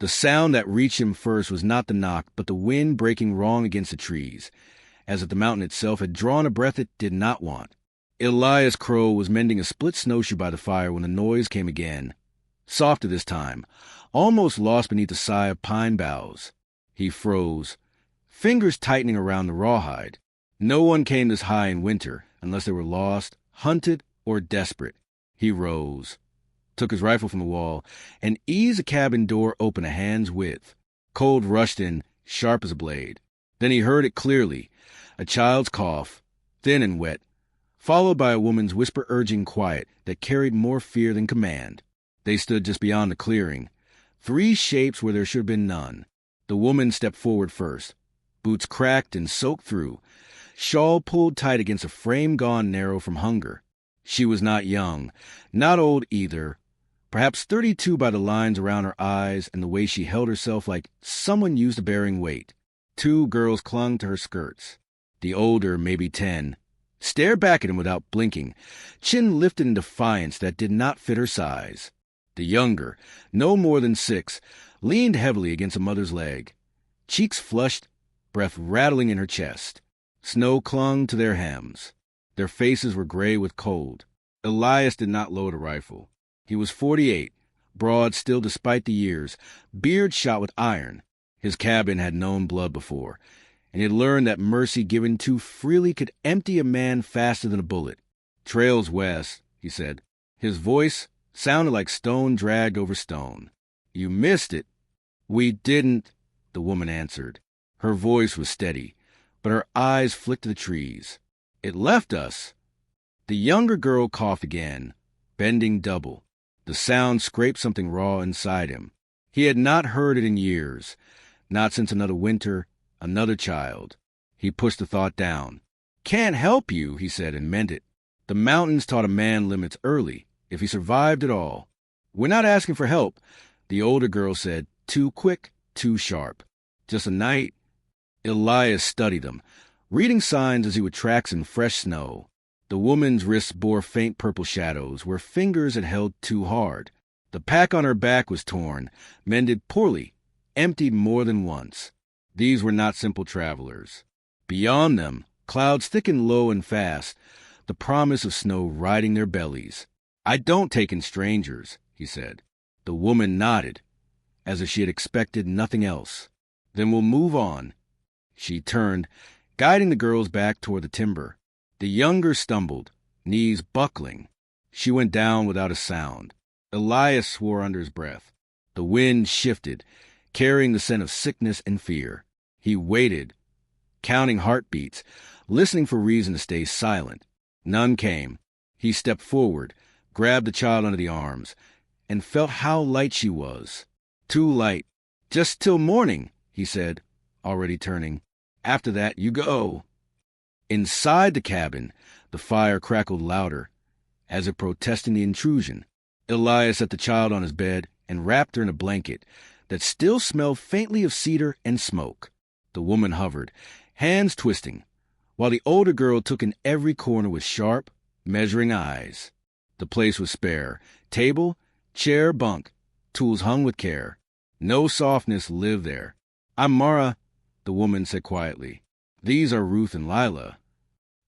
The sound that reached him first was not the knock, but the wind breaking wrong against the trees, as if the mountain itself had drawn a breath it did not want. Elias Crow was mending a split snowshoe by the fire when the noise came again, softer this time, almost lost beneath the sigh of pine boughs. He froze, fingers tightening around the rawhide. No one came this high in winter, unless they were lost, hunted, or desperate. He rose, took his rifle from the wall, and eased the cabin door open a hand's width. Cold rushed in, sharp as a blade. Then he heard it clearly, a child's cough, thin and wet, followed by a woman's whisper urging quiet that carried more fear than command. They stood just beyond the clearing, 3 shapes where there should have been none. The woman stepped forward first, boots cracked and soaked through, shawl pulled tight against a frame gone narrow from hunger. She was not young, not old either, perhaps 32 by the lines around her eyes and the way she held herself like someone used to bearing weight. 2 girls clung to her skirts. The older, maybe 10, stared back at him without blinking, chin lifted in defiance that did not fit her size. The younger, no more than 6, leaned heavily against a mother's leg, cheeks flushed, breath rattling in her chest. Snow clung to their hems. Their faces were gray with cold. Elias did not load a rifle. He was 48, broad still despite the years, beard shot with iron. His cabin had known blood before, and he had learned that mercy given too freely could empty a man faster than a bullet. "Trails west," he said. His voice sounded like stone dragged over stone. "You missed it." "We didn't," the woman answered. Her voice was steady, but her eyes flicked to the trees. "It left us." The younger girl coughed again, bending double. The sound scraped something raw inside him. He had not heard it in years, not since another winter, another child. He pushed the thought down. "Can't help you," he said, and meant it. The mountains taught a man limits early, if he survived at all. "We're not asking for help," the older girl said, too quick, too sharp. "Just a night." Elias studied them, reading signs as he would tracks in fresh snow. The woman's wrists bore faint purple shadows where fingers had held too hard. The pack on her back was torn, mended poorly, emptied more than once. These were not simple travelers. Beyond them, clouds thickened low and fast, the promise of snow riding their bellies. "I don't take in strangers," he said. The woman nodded, as if she had expected nothing else. "Then we'll move on." She turned, guiding the girls back toward the timber. The younger stumbled, knees buckling. She went down without a sound. Elias swore under his breath. The wind shifted, carrying the scent of sickness and fear. He waited, counting heartbeats, listening for reason to stay silent. None came. He stepped forward, grabbed the child under the arms, and felt how light she was. Too light. "Just till morning," he said, already turning. "After that, you go." Inside the cabin, the fire crackled louder, as if protesting the intrusion. Elias set the child on his bed and wrapped her in a blanket that still smelled faintly of cedar and smoke. The woman hovered, hands twisting, while the older girl took in every corner with sharp, measuring eyes. The place was spare. Table, chair, bunk, tools hung with care. No softness lived there. "I'm Mara," the woman said quietly. "These are Ruth and Lila."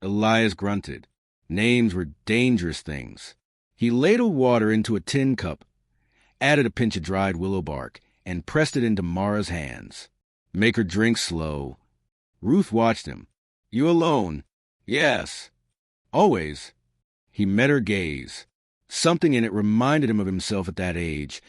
Elias grunted. Names were dangerous things. He ladled water into a tin cup, added a pinch of dried willow bark, and pressed it into Mara's hands. "Make her drink slow." Ruth watched him. "You alone?" "Yes." "Always." He met her gaze. Something in it reminded him of himself at that age,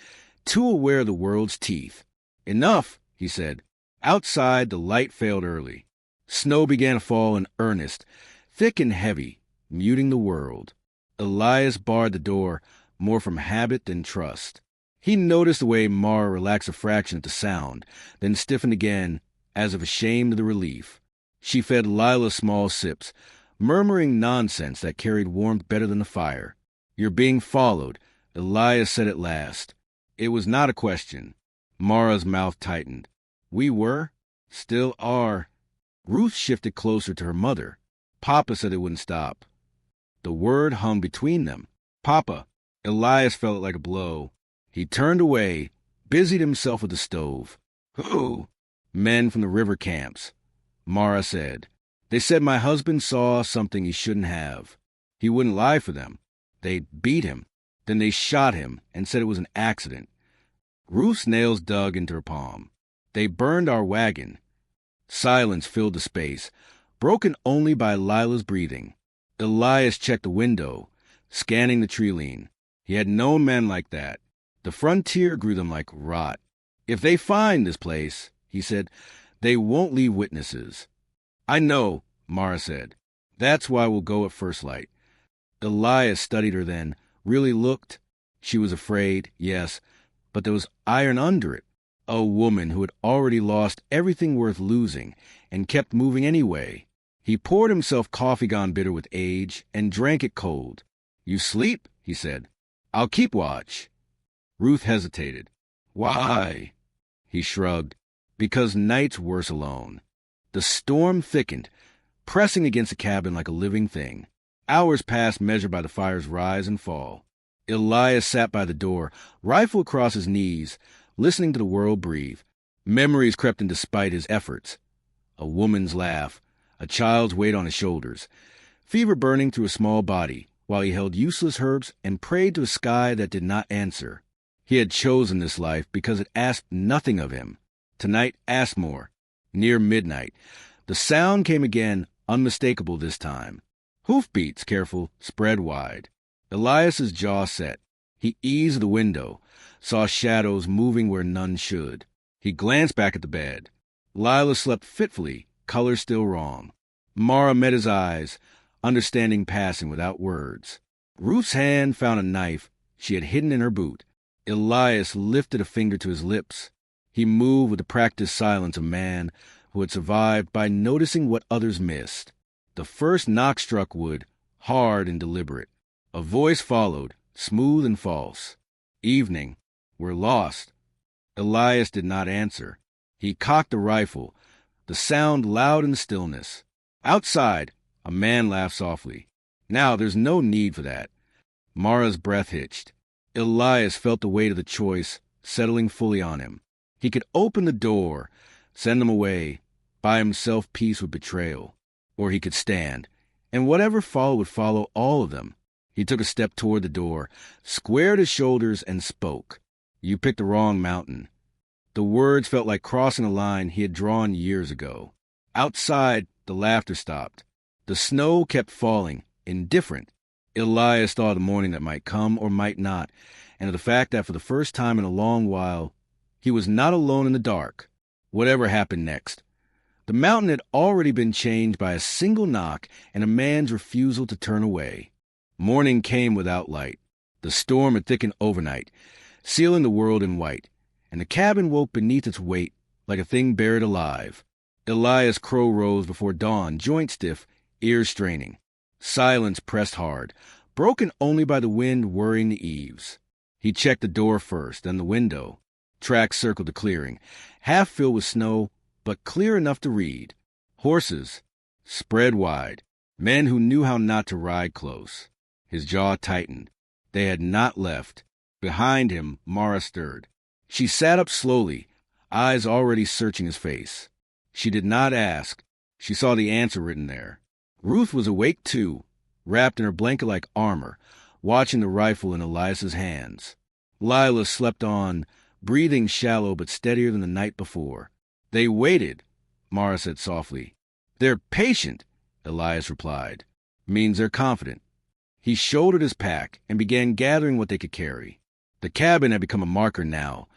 too aware of the world's teeth. "Enough," he said. Outside, the light failed early. Snow began to fall in earnest, thick and heavy, muting the world. Elias barred the door, more from habit than trust. He noticed the way Mara relaxed a fraction at the sound, then stiffened again, as if ashamed of the relief. She fed Lila small sips, murmuring nonsense that carried warmth better than the fire. "You're being followed," Elias said at last. It was not a question. Mara's mouth tightened. "We were? Still are." Ruth shifted closer to her mother. "Papa said it wouldn't stop." The word hung between them. "Papa." Elias felt it like a blow. He turned away, busied himself with the stove. "Who?" "Men from the river camps," Mara said. "They said my husband saw something he shouldn't have. He wouldn't lie for them. They beat him. Then they shot him and said it was an accident." Ruth's nails dug into her palm. "They burned our wagon." Silence filled the space, broken only by Lila's breathing. Elias checked the window, scanning the tree lean. He had known men like that. The frontier grew them like rot. "If they find this place," he said, "they won't leave witnesses." "I know," Mara said. "That's why we'll go at first light." Elias studied her then, really looked. She was afraid, yes, but there was iron under it. A woman who had already lost everything worth losing and kept moving anyway. He poured himself coffee gone bitter with age and drank it cold. "You sleep?" he said. "I'll keep watch." Ruth hesitated. "Why?" He shrugged. "Because night's worse alone." The storm thickened, pressing against the cabin like a living thing. Hours passed measured by the fire's rise and fall. Elias sat by the door, rifle across his knees, listening to the world breathe. Memories crept in despite his efforts. A woman's laugh, a child's weight on his shoulders, fever burning through a small body, while he held useless herbs and prayed to a sky that did not answer. He had chosen this life because it asked nothing of him. Tonight asked more. Near midnight, the sound came again, unmistakable this time. Hoofbeats, careful, spread wide. Elias's jaw set. He eased the window, saw shadows moving where none should. He glanced back at the bed. Lila slept fitfully, color still wrong. Mara met his eyes, understanding passing without words. Ruth's hand found a knife she had hidden in her boot. Elias lifted a finger to his lips. He moved with the practiced silence of man who had survived by noticing what others missed. The first knock struck wood, hard and deliberate. A voice followed, smooth and false. "Evening. We're lost." Elias did not answer. He cocked the rifle, the sound loud in the stillness. Outside, a man laughed softly. "Now, there's no need for that." Mara's breath hitched. Elias felt the weight of the choice settling fully on him. He could open the door, send them away, buy himself peace with betrayal. Or he could stand, and whatever followed would follow all of them. He took a step toward the door, squared his shoulders, and spoke. "You picked the wrong mountain." The words felt like crossing a line he had drawn years ago. Outside, the laughter stopped. The snow kept falling, indifferent. Elias thought of the morning that might come or might not, and of the fact that for the first time in a long while, he was not alone in the dark. Whatever happened next. The mountain had already been changed by a single knock and a man's refusal to turn away. Morning came without light. The storm had thickened overnight, sealing the world in white, and the cabin woke beneath its weight like a thing buried alive. Elias Crow rose before dawn, joint stiff, ears straining. Silence pressed hard, broken only by the wind whirring the eaves. He checked the door first, then the window. Tracks circled the clearing, half filled with snow, but clear enough to read. Horses, spread wide, men who knew how not to ride close. His jaw tightened. They had not left. Behind him, Mara stirred. She sat up slowly, eyes already searching his face. She did not ask. She saw the answer written there. Ruth was awake too, wrapped in her blanket-like armor, watching the rifle in Elias's hands. Lila slept on, breathing shallow but steadier than the night before. "They waited," Mara said softly. "They're patient," Elias replied. "Means they're confident." He shouldered his pack and began gathering what they could carry. The cabin had become a marker now,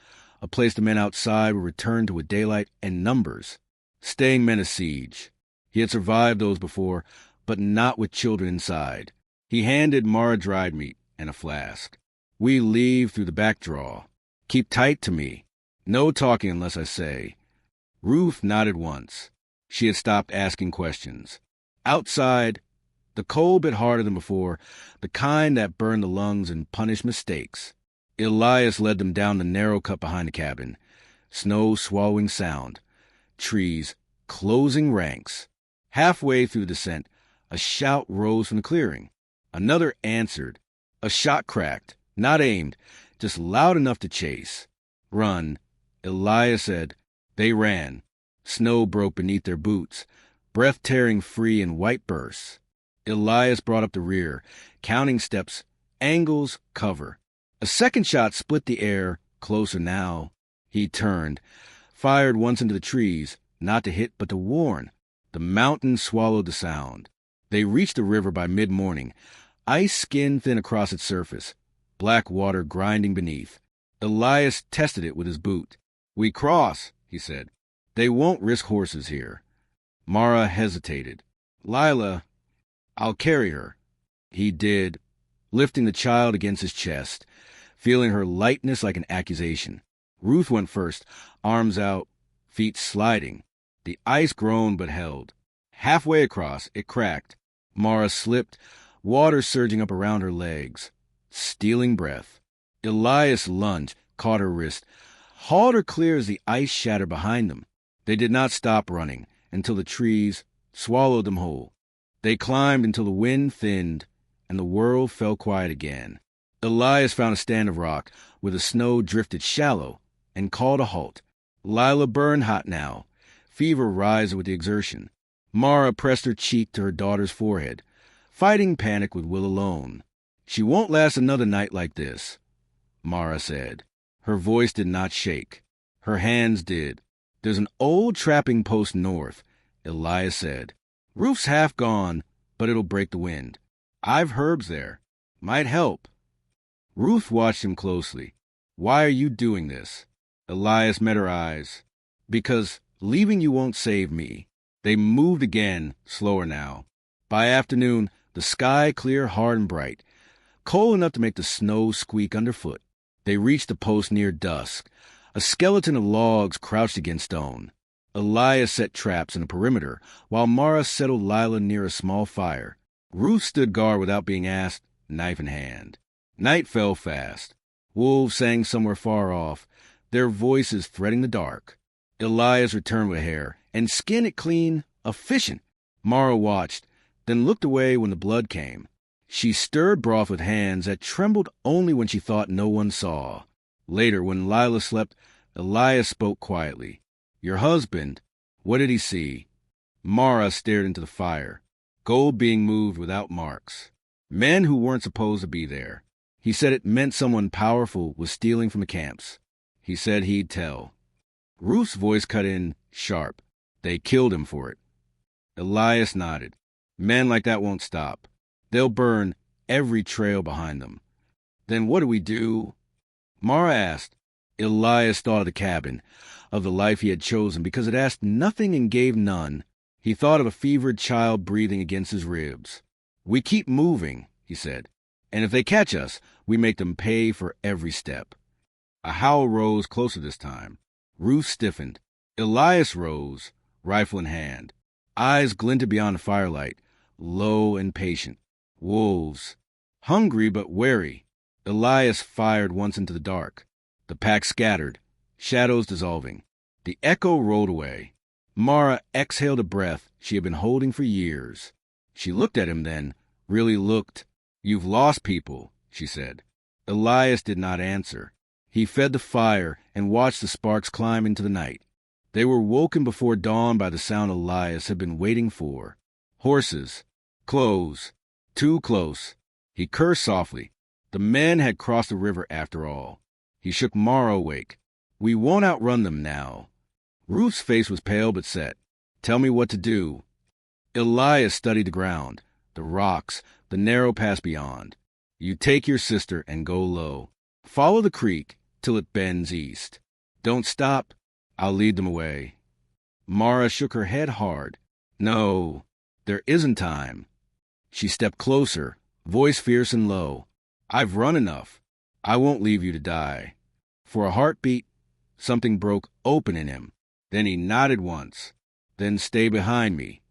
a place the men outside would return to with daylight and numbers. Staying meant a siege. He had survived those before, but not with children inside. He handed Mara dried meat and a flask. "We leave through the back draw. Keep tight to me. No talking unless I say." Ruth nodded once. She had stopped asking questions. Outside, the cold bit harder than before, the kind that burned the lungs and punished mistakes. Elias led them down the narrow cut behind the cabin. Snow swallowing sound. Trees closing ranks. Halfway through the descent, a shout rose from the clearing. Another answered. A shot cracked, not aimed, just loud enough to chase. Run, Elias said. They ran. Snow broke beneath their boots, breath tearing free in white bursts. Elias brought up the rear, counting steps, angles, cover. A second shot split the air, closer now. He turned, fired once into the trees, not to hit but to warn. The mountain swallowed the sound. They reached the river by mid-morning, ice skin thin across its surface, black water grinding beneath. Elias tested it with his boot. "We cross," he said. "They won't risk horses here." Mara hesitated. "Lila, I'll carry her." He did, lifting the child against his chest, feeling her lightness like an accusation. Ruth went first, arms out, feet sliding. The ice groaned but held. Halfway across, it cracked. Mara slipped, water surging up around her legs. Stealing breath. Elias lunged, caught her wrist, hauled her clear as the ice shattered behind them. They did not stop running until the trees swallowed them whole. They climbed until the wind thinned and the world fell quiet again. Elias found a stand of rock where the snow drifted shallow and called a halt. Lila burned hot now, fever rising with the exertion. Mara pressed her cheek to her daughter's forehead, fighting panic with will alone. "She won't last another night like this," Mara said. Her voice did not shake. Her hands did. "There's an old trapping post north," Elias said. "Roof's half gone, but it'll break the wind. I've herbs there. Might help." Ruth watched him closely. "Why are you doing this?" Elias met her eyes. "Because leaving you won't save me." They moved again, slower now. By afternoon, the sky clear, hard, and bright, cold enough to make the snow squeak underfoot. They reached the post near dusk, a skeleton of logs crouched against stone. Elias set traps in the perimeter, while Mara settled Lila near a small fire. Ruth stood guard without being asked, knife in hand. Night fell fast. Wolves sang somewhere far off, their voices threading the dark. Elias returned with hair, and skinned it clean, efficient. Mara watched, then looked away when the blood came. She stirred broth with hands that trembled only when she thought no one saw. Later, when Lila slept, Elias spoke quietly. "Your husband, what did he see?" Mara stared into the fire, gold being moved without marks. Men who weren't supposed to be there. He said it meant someone powerful was stealing from the camps. He said he'd tell. Ruth's voice cut in, sharp. "They killed him for it." Elias nodded. "Men like that won't stop. They'll burn every trail behind them." "Then what do we do?" Mara asked. Elias thought of the cabin, of the life he had chosen because it asked nothing and gave none. He thought of a fevered child breathing against his ribs. "We keep moving," he said. "And if they catch us, we make them pay for every step." A howl rose closer this time. Ruth stiffened. Elias rose, rifle in hand. Eyes glinted beyond the firelight, low and patient. Wolves. Hungry but wary. Elias fired once into the dark. The pack scattered, shadows dissolving. The echo rolled away. Mara exhaled a breath she had been holding for years. She looked at him then, really looked. "You've lost people," she said. Elias did not answer. He fed the fire and watched the sparks climb into the night. They were woken before dawn by the sound Elias had been waiting for. Horses. Close. Too close. He cursed softly. The men had crossed the river after all. He shook Mara awake. "We won't outrun them now." Ruth's face was pale but set. "Tell me what to do." Elias studied the ground, the rocks, the narrow pass beyond. "You take your sister and go low. Follow the creek till it bends east. Don't stop. I'll lead them away." Mara shook her head hard. "No, there isn't time." She stepped closer, voice fierce and low. "I've run enough. I won't leave you to die." For a heartbeat, something broke open in him. Then he nodded once. "Then stay behind me."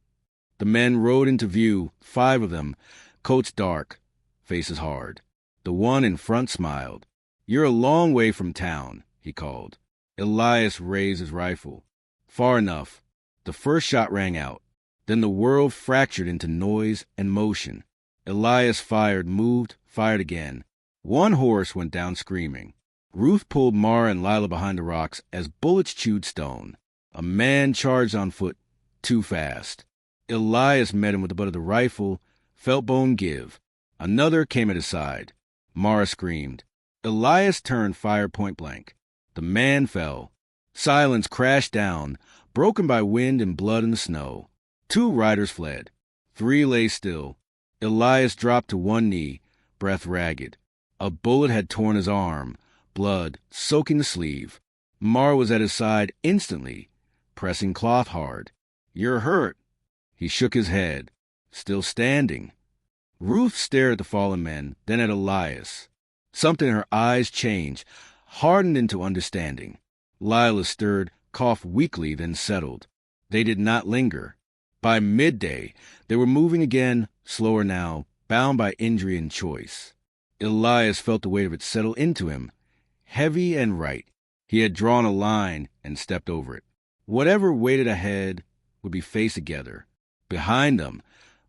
The men rode into view, 5 of them, coats dark, faces hard. The one in front smiled. "You're a long way from town," he called. Elias raised his rifle. Far enough. The first shot rang out. Then the world fractured into noise and motion. Elias fired, moved, fired again. One horse went down screaming. Ruth pulled Mara and Lila behind the rocks as bullets chewed stone. A man charged on foot, too fast. Elias met him with the butt of the rifle, felt bone give. Another came at his side. Mara screamed. Elias turned fire point blank. The man fell. Silence crashed down, broken by wind and blood in the snow. 2 riders fled. 3 lay still. Elias dropped to one knee, breath ragged. A bullet had torn his arm, blood soaking the sleeve. Mara was at his side instantly, pressing cloth hard. "You're hurt." He shook his head, still standing. Ruth stared at the fallen men, then at Elias. Something in her eyes changed, hardened into understanding. Lila stirred, coughed weakly, then settled. They did not linger. By midday, they were moving again, slower now, bound by injury and choice. Elias felt the weight of it settle into him, heavy and right. He had drawn a line and stepped over it. Whatever waited ahead would be faced together. Behind them,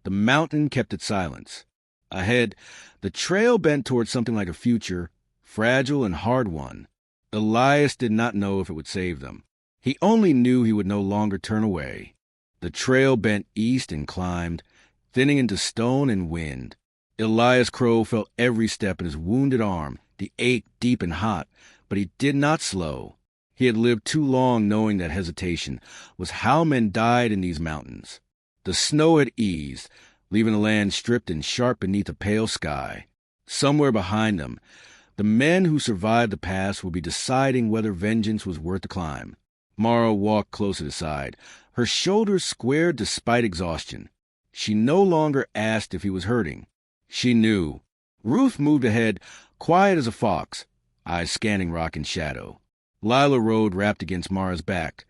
the mountain kept its silence. Ahead, the trail bent towards something like a future, fragile and hard one. Elias did not know if it would save them. He only knew he would no longer turn away. The trail bent east and climbed, thinning into stone and wind. Elias Crow felt every step in his wounded arm, the ache deep and hot, but he did not slow. He had lived too long knowing that hesitation was how men died in these mountains. The snow had eased, leaving the land stripped and sharp beneath a pale sky. Somewhere behind them, the men who survived the pass would be deciding whether vengeance was worth the climb. Mara walked close at his side, her shoulders squared despite exhaustion. She no longer asked if he was hurting. She knew. Ruth moved ahead, quiet as a fox, eyes scanning rock and shadow. Lila rode wrapped against Mara's back,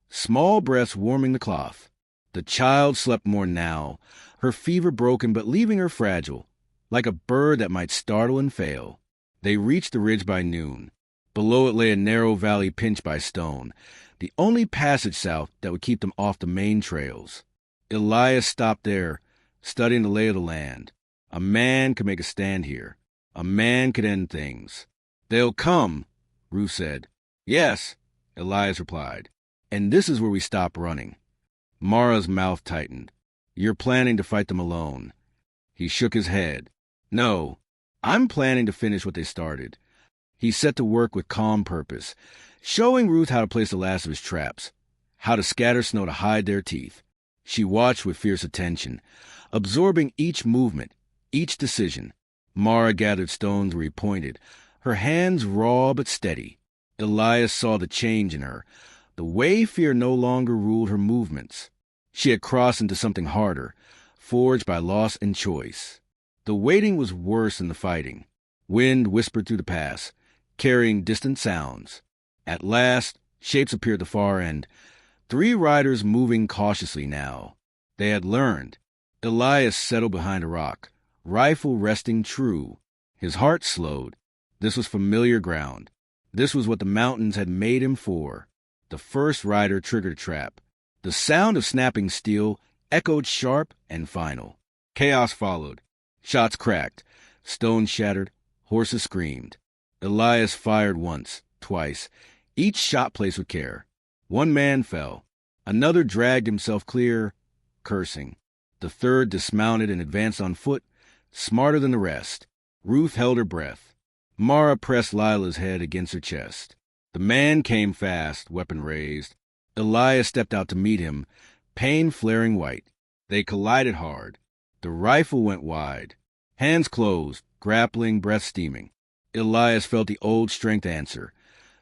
small breaths warming the cloth. The child slept more now, her fever broken but leaving her fragile, like a bird that might startle and fail. They reached the ridge by noon. Below it lay a narrow valley pinched by stone, the only passage south that would keep them off the main trails. Elias stopped there, studying the lay of the land. A man could make a stand here. A man could end things. "They'll come," Ruth said. "Yes," Elias replied. "And this is where we stop running." Mara's mouth tightened. "You're planning to fight them alone." He shook his head. "No, I'm planning to finish what they started." He set to work with calm purpose, showing Ruth how to place the last of his traps, how to scatter snow to hide their teeth. She watched with fierce attention, absorbing each movement, each decision. Mara gathered stones where he pointed, her hands raw but steady. Elias saw the change in her, the way fear no longer ruled her movements. She had crossed into something harder, forged by loss and choice. The waiting was worse than the fighting. Wind whispered through the pass, carrying distant sounds. At last, shapes appeared at the far end, 3 riders moving cautiously now. They had learned. Elias settled behind a rock, rifle resting true. His heart slowed. This was familiar ground. This was what the mountains had made him for. The first rider triggered a trap. The sound of snapping steel echoed sharp and final. Chaos followed. Shots cracked. Stones shattered. Horses screamed. Elias fired once, twice, each shot placed with care. 1 man fell. Another dragged himself clear, cursing. The third dismounted and advanced on foot, smarter than the rest. Ruth held her breath. Mara pressed Lila's head against her chest. The man came fast, weapon raised. Elias stepped out to meet him, pain flaring white. They collided hard. The rifle went wide. Hands closed, grappling, breath steaming. Elias felt the old strength answer,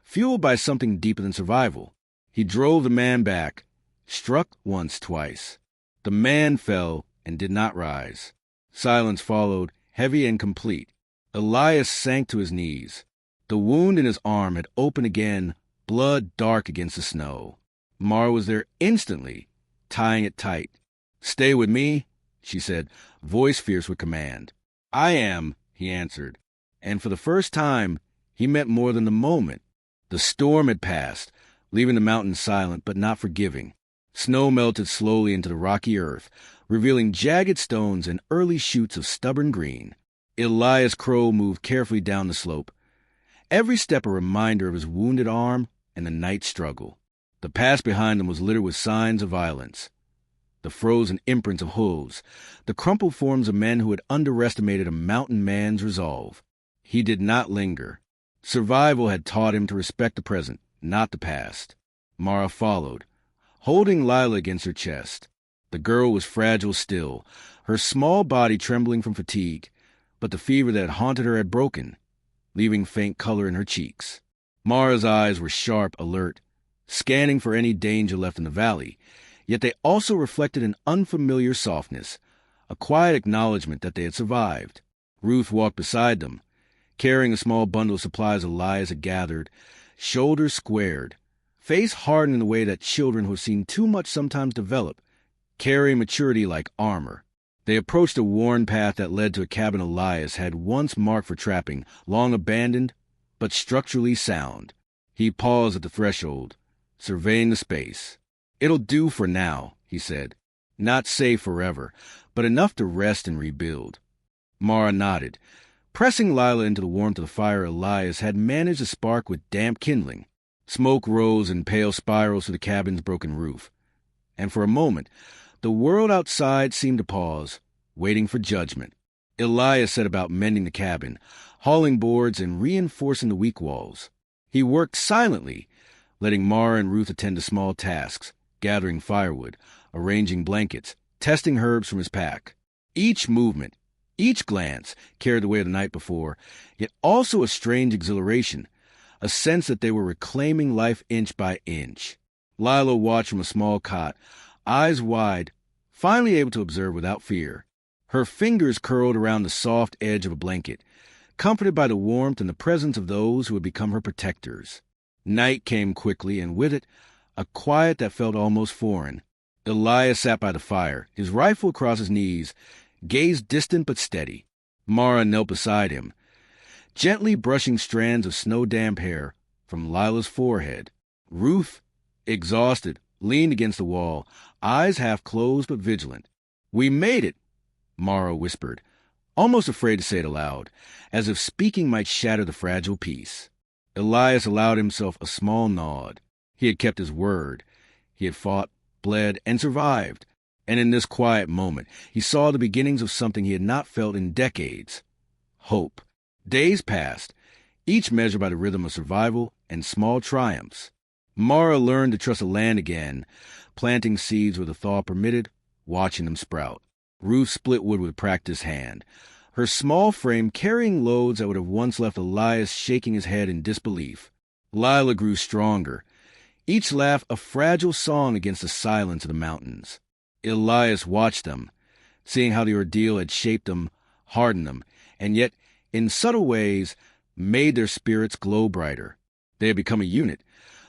fueled by something deeper than survival. He drove the man back, struck once, twice. The man fell and did not rise. Silence followed, heavy and complete. Elias sank to his knees. The wound in his arm had opened again, blood dark against the snow. Mara was there instantly, tying it tight. "Stay with me," she said, voice fierce with command. "I am," he answered. And for the first time, he meant more than the moment. The storm had passed, leaving the mountains silent but not forgiving. Snow melted slowly into the rocky earth, revealing jagged stones and early shoots of stubborn green. Elias Crow moved carefully down the slope, every step a reminder of his wounded arm and the night's struggle. The path behind them was littered with signs of violence. The frozen imprints of hooves, the crumpled forms of men who had underestimated a mountain man's resolve. He did not linger. Survival had taught him to respect the present, not the past. Mara followed, holding Lila against her chest. The girl was fragile still, her small body trembling from fatigue, but the fever that had haunted her had broken, leaving faint color in her cheeks. Mara's eyes were sharp, alert, scanning for any danger left in the valley, yet they also reflected an unfamiliar softness, a quiet acknowledgement that they had survived. Ruth walked beside them, carrying a small bundle of supplies Elias had gathered, shoulders squared, face hardened in the way that children who have seen too much sometimes develop, carrying maturity like armor. They approached a worn path that led to a cabin Elias had once marked for trapping, long abandoned, but structurally sound. He paused at the threshold, surveying the space. "It'll do for now," he said. "Not safe forever, but enough to rest and rebuild." Mara nodded. Pressing Lila into the warmth of the fire Elias had managed to spark with damp kindling. Smoke rose in pale spirals through the cabin's broken roof. And for a moment, the world outside seemed to pause, waiting for judgment. Elias set about mending the cabin, hauling boards and reinforcing the weak walls. He worked silently, letting Mara and Ruth attend to small tasks, gathering firewood, arranging blankets, testing herbs from his pack. Each movement, each glance carried the weight of the night before, yet also a strange exhilaration, a sense that they were reclaiming life inch by inch. Lila watched from a small cot, eyes wide, finally able to observe without fear. Her fingers curled around the soft edge of a blanket, comforted by the warmth and the presence of those who had become her protectors. Night came quickly, and with it, a quiet that felt almost foreign. Elias sat by the fire, his rifle across his knees, gaze distant but steady. Mara knelt beside him, gently brushing strands of snow-damp hair from Lila's forehead. Ruth, exhausted, leaned against the wall, eyes half closed but vigilant. "We made it," Mara whispered, almost afraid to say it aloud, as if speaking might shatter the fragile peace. Elias allowed himself a small nod. He had kept his word. He had fought, bled, and survived. And in this quiet moment, he saw the beginnings of something he had not felt in decades. Hope. Days passed, each measured by the rhythm of survival and small triumphs. Mara learned to trust the land again, planting seeds where the thaw permitted, watching them sprout. Ruth split wood with a practiced hand, her small frame carrying loads that would have once left Elias shaking his head in disbelief. Lila grew stronger, each laugh a fragile song against the silence of the mountains. Elias watched them, seeing how the ordeal had shaped them, hardened them, and yet, in subtle ways, made their spirits glow brighter. They had become a unit,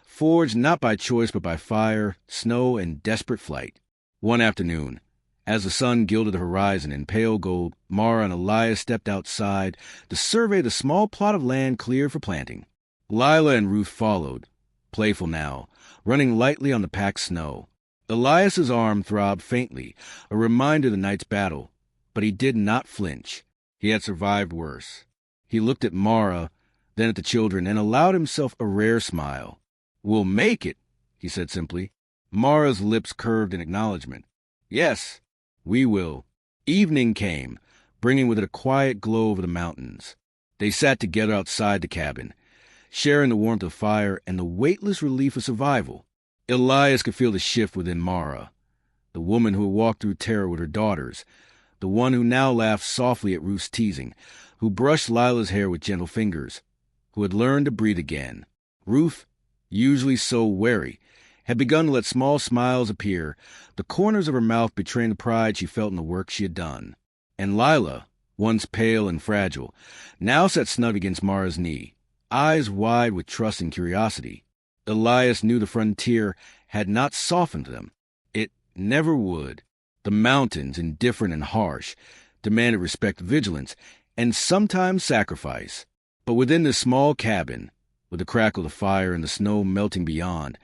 forged not by choice but by fire, snow, and desperate flight. One afternoon, as the sun gilded the horizon in pale gold, Mara and Elias stepped outside to survey the small plot of land cleared for planting. Lila and Ruth followed, playful now, running lightly on the packed snow. Elias's arm throbbed faintly, a reminder of the night's battle, but he did not flinch. He had survived worse. He looked at Mara, then at the children, and allowed himself a rare smile. "We'll make it," he said simply. Mara's lips curved in acknowledgement. "Yes, we will." Evening came, bringing with it a quiet glow over the mountains. They sat together outside the cabin, sharing the warmth of fire and the weightless relief of survival. Elias could feel the shift within Mara, the woman who had walked through terror with her daughters, the one who now laughed softly at Ruth's teasing, who brushed Lila's hair with gentle fingers, who had learned to breathe again. Ruth, usually so wary, had begun to let small smiles appear, the corners of her mouth betraying the pride she felt in the work she had done. And Lila, once pale and fragile, now sat snug against Mara's knee, eyes wide with trust and curiosity. Elias knew the frontier had not softened them. It never would. The mountains, indifferent and harsh, demanded respect, vigilance, and sometimes sacrifice. But within this small cabin, with the crackle of the fire and the snow melting beyond,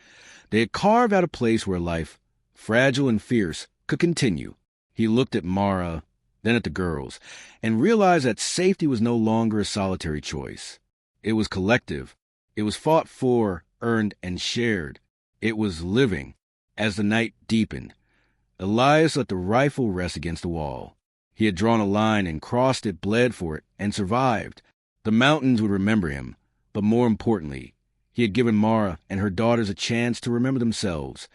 they had carved out a place where life, fragile and fierce, could continue. He looked at Mara, then at the girls, and realized that safety was no longer a solitary choice. It was collective. It was fought for, earned, and shared. It was living. As the night deepened, Elias let the rifle rest against the wall. He had drawn a line and crossed it, bled for it, and survived. The mountains would remember him, but more importantly, he had given Mara and her daughters a chance to remember themselves,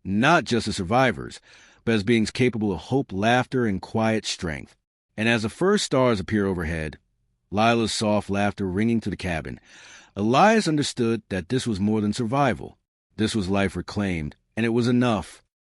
not just as survivors, but as beings capable of hope, laughter, and quiet strength. And as the first stars appear overhead, Lila's soft laughter ringing through the cabin, Elias understood that this was more than survival. This was life reclaimed, and it was enough.